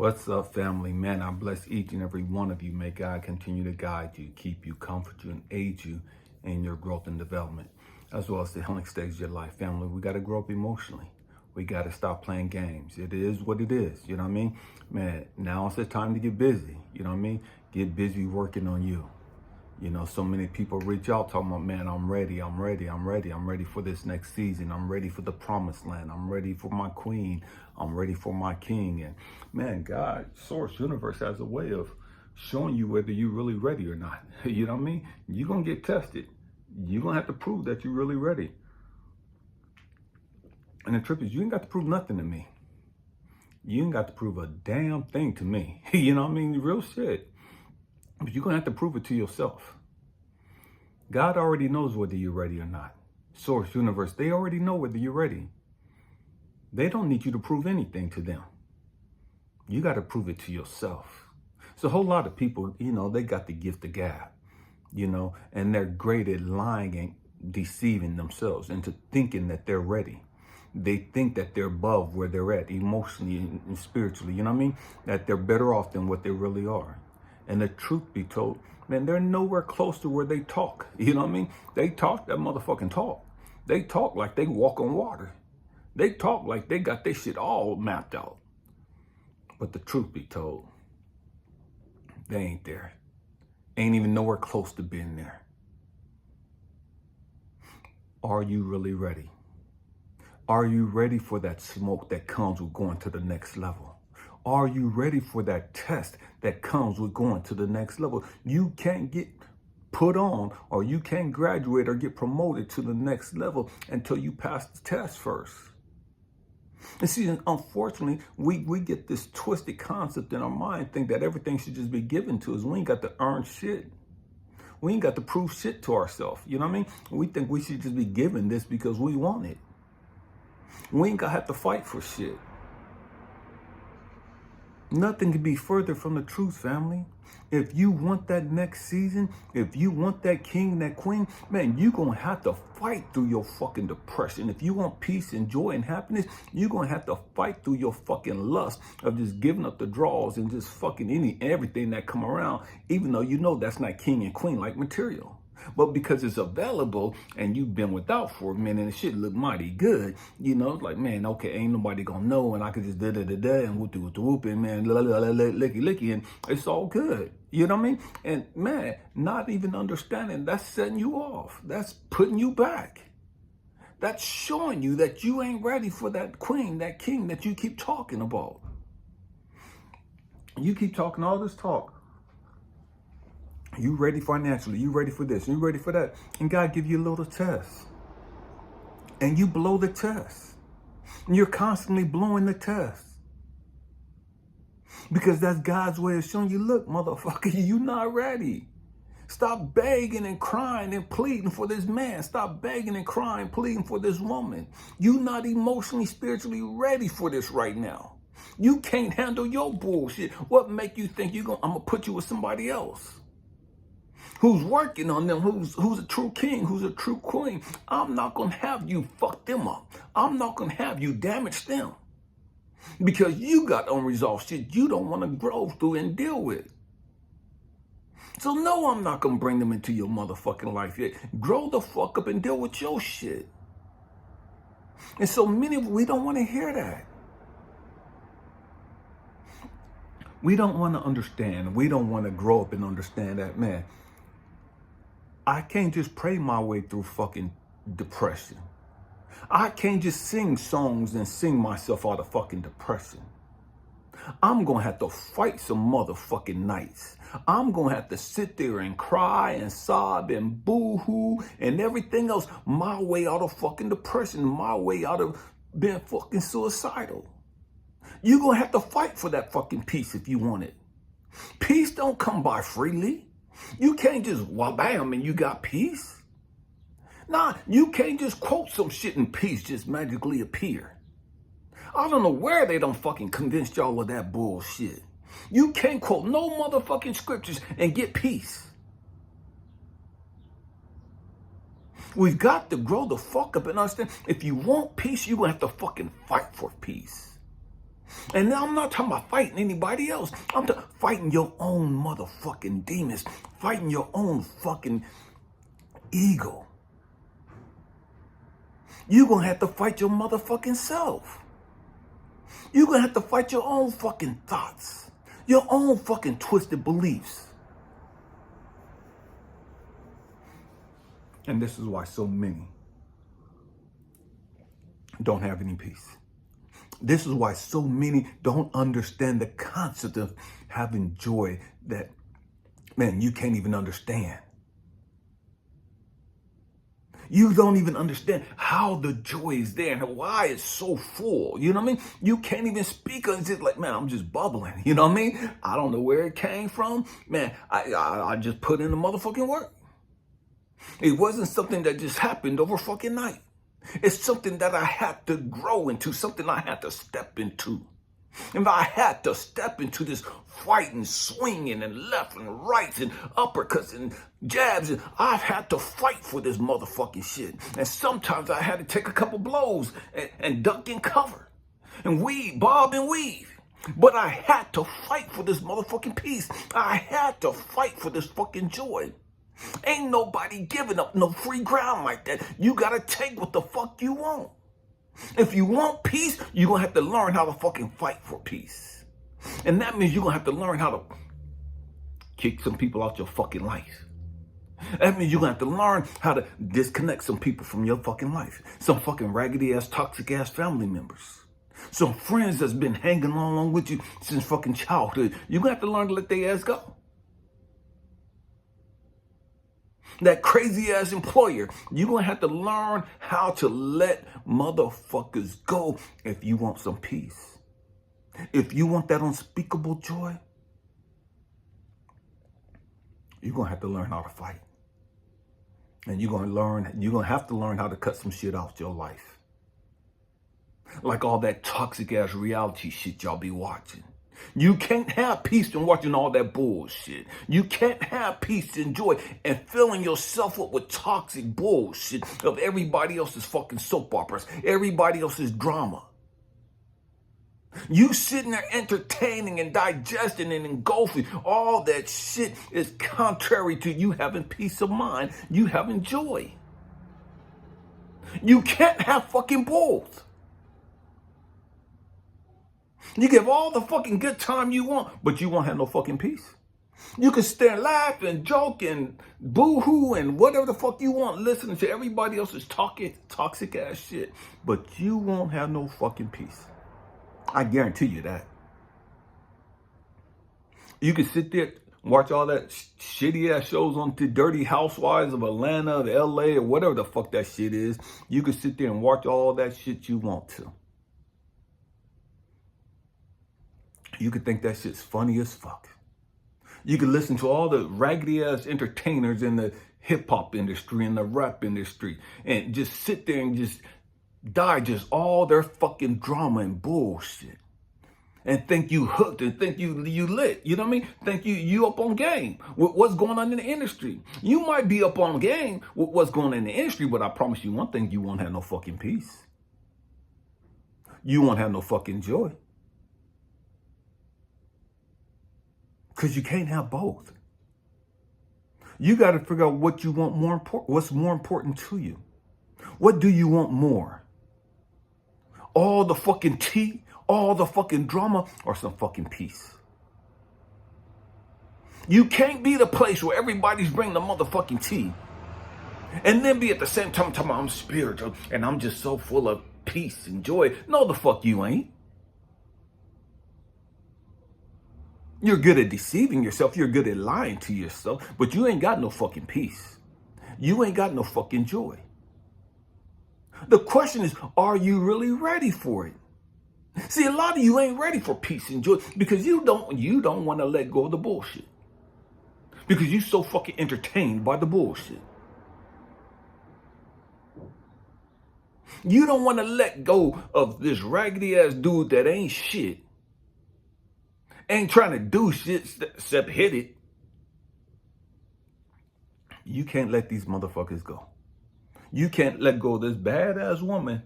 What's up, family? Man, I bless each and every one of you. May God continue to guide you, keep you, comfort you, and aid you in your growth and development, as well as the healing stage of your life. Family, we got to grow up emotionally. We got to stop playing games. It is what it is. You know what I mean? Man, now it's the time to get busy. You know what I mean? Get busy working on you. You know, so many people reach out talking about, man, I'm ready for this next season. I'm ready for the promised land. I'm ready for my queen. I'm ready for my king. And man, God, source, universe has a way of showing you whether you're really ready or not. You know what I mean? You're going to get tested. You're going to have to prove that you're really ready. And the truth is, you ain't got to prove nothing to me. You ain't got to prove a damn thing to me. You know what I mean? Real shit. But you're going to have to prove it to yourself. God already knows whether you're ready or not. Source, universe, they already know whether you're ready. They don't need you to prove anything to them. You got to prove it to yourself. So a whole lot of people, you know, they got the gift of gab, you know, and they're great at lying and deceiving themselves into thinking that they're ready. They think that they're above where they're at emotionally and spiritually, you know what I mean? That they're better off than what they really are. And the truth be told, man, they're nowhere close to where they talk. You know what I mean? They talk that motherfucking talk. They talk like they walk on water. They talk like they got their shit all mapped out. But the truth be told, they ain't there. Ain't even nowhere close to being there. Are you really ready? Are you ready for that smoke that comes with going to the next level? Are you ready for that test that comes with going to the next level? You can't get put on, or you can't graduate or get promoted to the next level until you pass the test first. And see, unfortunately, we get this twisted concept in our mind, think that everything should just be given to us. We ain't got to earn shit. We ain't got to prove shit to ourselves. You know what I mean? We think we should just be given this because we want it. We ain't got to have to fight for shit. Nothing can be further from the truth, family. If you want that next season, if you want that king, that queen, man, you're going to have to fight through your fucking depression. If you want peace and joy and happiness, you're going to have to fight through your fucking lust of just giving up the draws and just fucking everything that come around, even though you know that's not king and queen like material. But because it's available and you've been without for a minute and shit look mighty good, you know, it's like, man, okay, ain't nobody gonna know, and I could just da-da-da-da and whoop and man, licky, and it's all good. You know what I mean? And man, not even understanding, that's setting you off. That's putting you back. That's showing you that you ain't ready for that queen, that king that you keep talking about. You keep talking all this talk. You ready financially, you ready for this, you ready for that. And God give you a little test. And you blow the test. And you're constantly blowing the test. Because that's God's way of showing you, look, motherfucker, you not ready. Stop begging and crying and pleading for this man. Stop begging and crying, pleading for this woman. You not emotionally, spiritually ready for this right now. You can't handle your bullshit. What make you think I'm gonna put you with somebody else? Who's working on them, who's a true king, who's a true queen. I'm not going to have you fuck them up. I'm not going to have you damage them. Because you got unresolved shit you don't want to grow through and deal with. So no, I'm not going to bring them into your motherfucking life yet. Grow the fuck up and deal with your shit. And so many of we don't want to hear that. We don't want to understand. We don't want to grow up and understand that, man. I can't just pray my way through fucking depression. I can't just sing songs and sing myself out of fucking depression. I'm going to have to fight some motherfucking nights. I'm going to have to sit there and cry and sob and boo-hoo and everything else my way out of fucking depression, my way out of being fucking suicidal. You're going to have to fight for that fucking peace if you want it. Peace don't come by freely. You can't just wabam and you got peace. Nah, you can't just quote some shit and peace just magically appear. I don't know where they don't fucking convince y'all of that bullshit. You can't quote no motherfucking scriptures and get peace. We've got to grow the fuck up and understand, if you want peace, you're going to have to fucking fight for peace. And I'm not talking about fighting anybody else. I'm fighting your own motherfucking demons. Fighting your own fucking ego. You're going to have to fight your motherfucking self. You're going to have to fight your own fucking thoughts. Your own fucking twisted beliefs. And this is why so many don't have any peace. This is why so many don't understand the concept of having joy that, man, you can't even understand. You don't even understand how the joy is there and why it's so full. You know what I mean? You can't even speak on it. It's just like, man, I'm just bubbling. You know what I mean? I don't know where it came from. Man, I just put in the motherfucking work. It wasn't something that just happened over fucking night. It's something that I had to grow into, something I had to step into. And I had to step into this fighting, swinging, and left and right, and uppercuts and jabs. And I've had to fight for this motherfucking shit. And sometimes I had to take a couple blows and duck and cover and weave, bob and weave. But I had to fight for this motherfucking peace. I had to fight for this fucking joy. Ain't nobody giving up no free ground like that. You gotta take what the fuck you want. If you want peace, you're gonna have to learn how to fucking fight for peace. And that means you're gonna have to learn how to kick some people out your fucking life. That means you're gonna have to learn how to disconnect some people from your fucking life. Some fucking raggedy ass, toxic ass family members. Some friends that's been hanging along with you since fucking childhood. You're gonna have to learn to let their ass go. That crazy ass employer, you're going to have to learn how to let motherfuckers go if you want some peace. If you want that unspeakable joy, you're going to have to learn how to fight. And you're going to have to learn how to cut some shit off your life. Like all that toxic ass reality shit y'all be watching. You can't have peace in watching all that bullshit. You can't have peace and joy and filling yourself up with toxic bullshit of everybody else's fucking soap operas, everybody else's drama. You sitting there entertaining and digesting and engulfing all that shit is contrary to you having peace of mind, you having joy. You can't have fucking both. You give all the fucking good time you want, but you won't have no fucking peace. You can stand and laugh and joke and boo-hoo and whatever the fuck you want, listening to everybody else's toxic ass shit, but you won't have no fucking peace. I guarantee you that. You can sit there, watch all that shitty ass shows on the Dirty Housewives of Atlanta, of LA, or whatever the fuck that shit is. You can sit there and watch all that shit you want to. You could think that shit's funny as fuck. You could listen to all the raggedy ass entertainers in the hip hop industry and the rap industry and just sit there and just digest all their fucking drama and bullshit. And think you hooked and think you lit. You know what I mean? Think you up on game with what's going on in the industry. You might be up on game with what's going on in the industry, but I promise you one thing, you won't have no fucking peace. You won't have no fucking joy. Because you can't have both. You got to figure out what you want more important. What's more important to you? What do you want more? All the fucking tea, all the fucking drama, or some fucking peace? You can't be the place where everybody's bringing the motherfucking tea and then be at the same time talking about I'm spiritual and I'm just so full of peace and joy. No, the fuck you ain't. You're good at deceiving yourself. You're good at lying to yourself, but you ain't got no fucking peace. You ain't got no fucking joy. The question is, are you really ready for it? See, a lot of you ain't ready for peace and joy because you don't want to let go of the bullshit. Because you're so fucking entertained by the bullshit. You don't want to let go of this raggedy ass dude that ain't shit. Ain't trying to do shit except hit it. You can't let these motherfuckers go. You can't let go of this badass woman.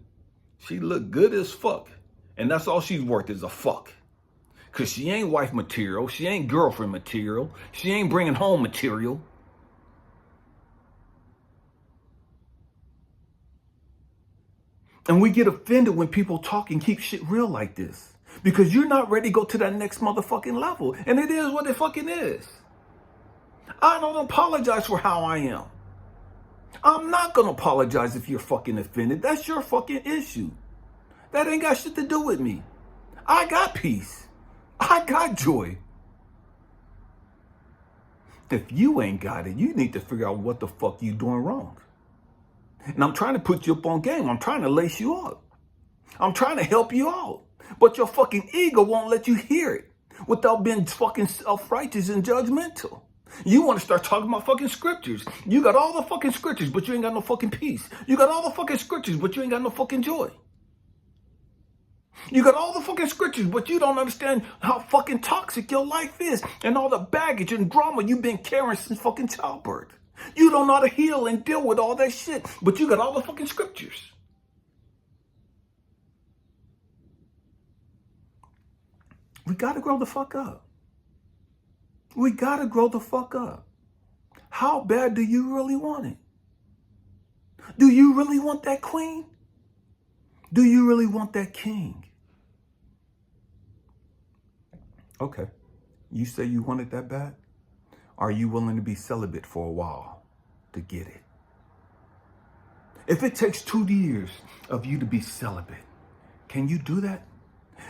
She look good as fuck. And that's all she's worth is a fuck. Because she ain't wife material. She ain't girlfriend material. She ain't bringing home material. And we get offended when people talk and keep shit real like this. Because you're not ready to go to that next motherfucking level. And it is what it fucking is. I don't apologize for how I am. I'm not going to apologize if you're fucking offended. That's your fucking issue. That ain't got shit to do with me. I got peace. I got joy. If you ain't got it, you need to figure out what the fuck you doing wrong. And I'm trying to put you up on game. I'm trying to lace you up. I'm trying to help you out. But your fucking ego won't let you hear it without being fucking self-righteous and judgmental. You want to start talking about fucking scriptures. You got all the fucking scriptures, but you ain't got no fucking peace. You got all the fucking scriptures, but you ain't got no fucking joy. You got all the fucking scriptures, but you don't understand how fucking toxic your life is and all the baggage and drama you've been carrying since fucking childbirth. You don't know how to heal and deal with all that shit, but you got all the fucking scriptures. We got to grow the fuck up. We got to grow the fuck up. How bad do you really want it? Do you really want that queen? Do you really want that king? Okay, you say you want it that bad? Are you willing to be celibate for a while to get it? If it takes 2 years of you to be celibate, can you do that?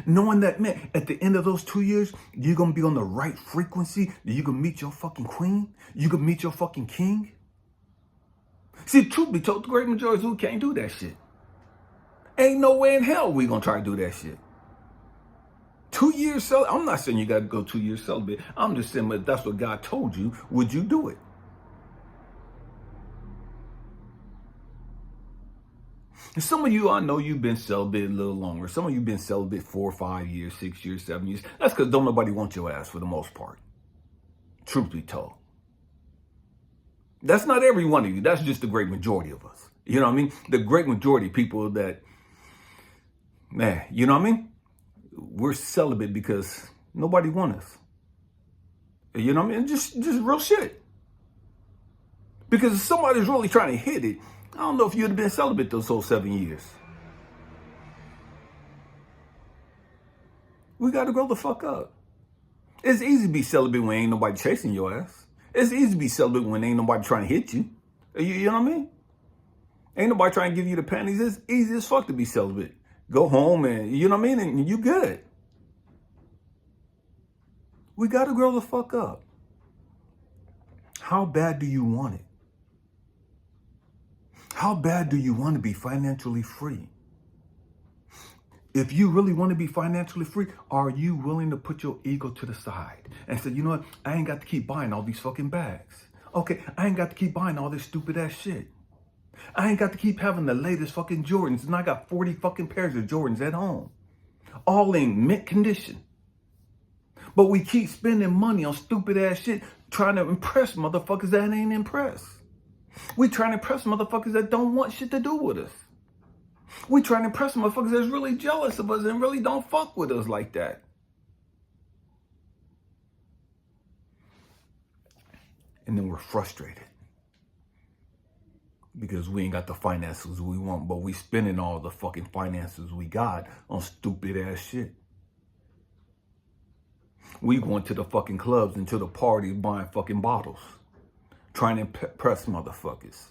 Knowing that, man, at the end of those 2 years, you're going to be on the right frequency, that you can meet your fucking queen, you can meet your fucking king. See, truth be told, the great majority of who can't do that shit. Ain't no way in hell we going to try to do that shit. 2 years celibate. I'm not saying you got to go 2 years celibate. I'm just saying, if that's what God told you, would you do it? And some of you, I know you've been celibate a little longer. Some of you been celibate 4, 5 years, 6 years, 7 years. That's because don't nobody want your ass for the most part. Truth be told. That's not every one of you. That's just the great majority of us. You know what I mean? The great majority of people that, man, you know what I mean? We're celibate because nobody wants us. You know what I mean? Just real shit. Because if somebody's really trying to hit it, I don't know if you'd have been celibate those whole 7 years. We got to grow the fuck up. It's easy to be celibate when ain't nobody chasing your ass. It's easy to be celibate when ain't nobody trying to hit you. You know what I mean? Ain't nobody trying to give you the panties. It's easy as fuck to be celibate. Go home and, you know what I mean? And you good. We got to grow the fuck up. How bad do you want it? How bad do you want to be financially free? If you really want to be financially free, are you willing to put your ego to the side and say, you know what? I ain't got to keep buying all these fucking bags. Okay, I ain't got to keep buying all this stupid ass shit. I ain't got to keep having the latest fucking Jordans, and I got 40 fucking pairs of Jordans at home. All in mint condition. But we keep spending money on stupid ass shit trying to impress motherfuckers that ain't impressed. We trying to impress motherfuckers that don't want shit to do with us. We trying to impress motherfuckers that's really jealous of us and really don't fuck with us like that. And then we're frustrated because we ain't got the finances we want, but we spending all the fucking finances we got on stupid ass shit. We going to the fucking clubs and to the parties buying fucking bottles, trying to impress motherfuckers.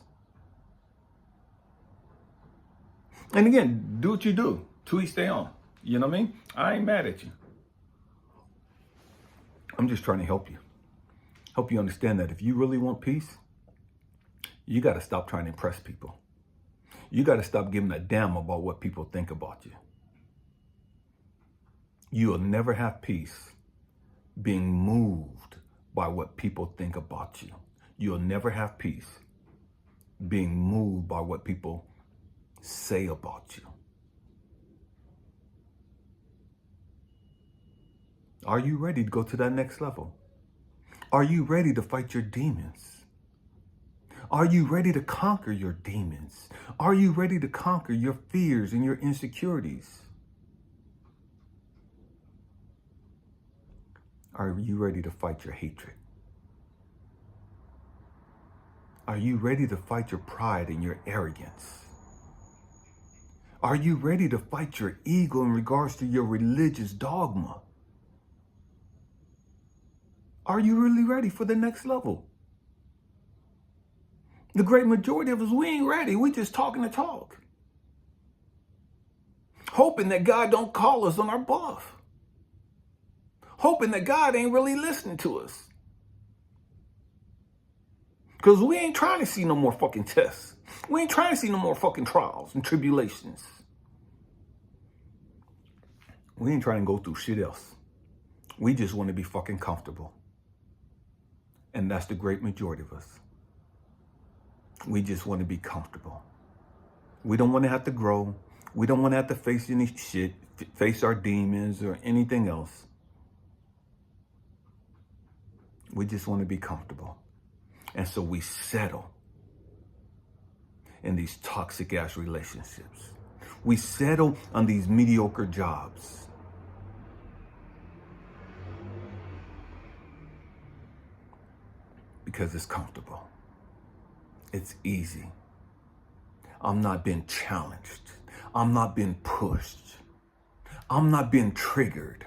And again, do what you do. To each stay on. You know what I mean? I ain't mad at you. I'm just trying to help you. Help you understand that if you really want peace, you got to stop trying to impress people. You got to stop giving a damn about what people think about you. You'll never have peace being moved by what people think about you. You'll never have peace being moved by what people say about you. Are you ready to go to that next level? Are you ready to fight your demons? Are you ready to conquer your demons? Are you ready to conquer your fears and your insecurities? Are you ready to fight your hatred? Are you ready to fight your pride and your arrogance? Are you ready to fight your ego in regards to your religious dogma? Are you really ready for the next level? The great majority of us, we ain't ready. We just talking the talk. Hoping that God don't call us on our bluff. Hoping that God ain't really listening to us. Because we ain't trying to see no more fucking tests. We ain't trying to see no more fucking trials and tribulations. We ain't trying to go through shit else. We just want to be fucking comfortable. And that's the great majority of us. We just want to be comfortable. We don't want to have to grow. We don't want to have to face any shit, face our demons or anything else. We just want to be comfortable. And so we settle in these toxic ass relationships. We settle on these mediocre jobs. Because it's comfortable. It's easy. I'm not being challenged. I'm not being pushed. I'm not being triggered.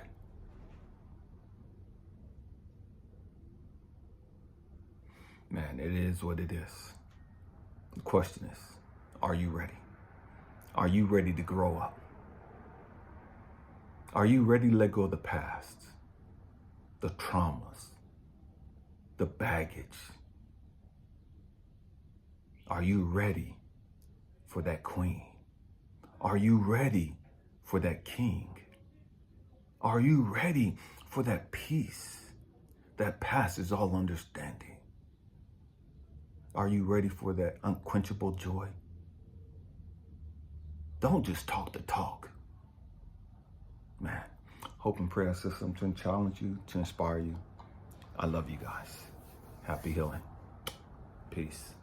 Man, it is what it is. The question is, are you ready? Are you ready to grow up? Are you ready to let go of the past, the traumas, the baggage? Are you ready for that queen? Are you ready for that king? Are you ready for that peace that passes all understanding? Are you ready for that unquenchable joy? Don't just talk the talk. Man, hope and pray I said something to challenge you, to inspire you. I love you guys. Happy healing. Peace.